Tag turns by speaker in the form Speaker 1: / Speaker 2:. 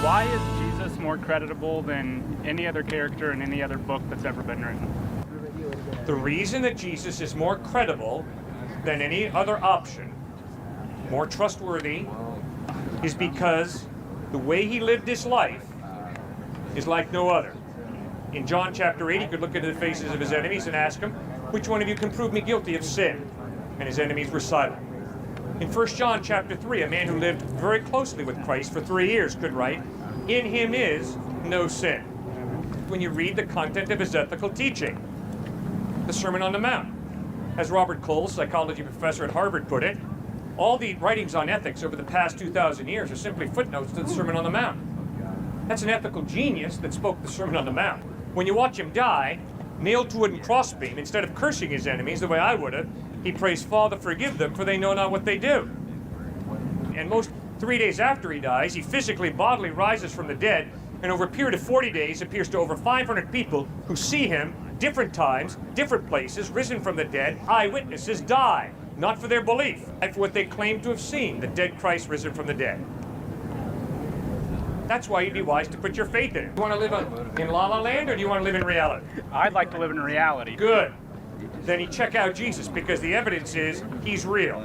Speaker 1: Why is Jesus more credible than any other character in any other book that's ever been written?
Speaker 2: The reason that Jesus is more credible than any other option, more trustworthy, is because the way he lived his life is like no other. In John chapter 8, he could look into the faces of his enemies and ask them, which one of you can prove me guilty of sin? And his enemies were silent. In 1 John chapter 3, a man who lived very closely with Christ for 3 years could write, in him is no sin. When you read the content of his ethical teaching, the Sermon on the Mount. As Robert Cole, psychology professor at Harvard, put it, all the writings on ethics over the past 2,000 years are simply footnotes to the Sermon on the Mount. That's an ethical genius that spoke the Sermon on the Mount. When you watch him die, nailed to a wooden crossbeam, instead of cursing his enemies the way I would have, he prays, Father, forgive them, for they know not what they do. And 3 days after he dies, he physically, bodily rises from the dead, and over a period of 40 days appears to over 500 people who see him, different times, different places, risen from the dead. Eyewitnesses die, not for their belief, but for what they claim to have seen, the dead Christ risen from the dead. That's why you'd be wise to put your faith in it. You want to live in La La Land, or do you want to live in reality?
Speaker 1: I'd like to live in reality.
Speaker 2: Good. Then you check out Jesus, because the evidence is he's real.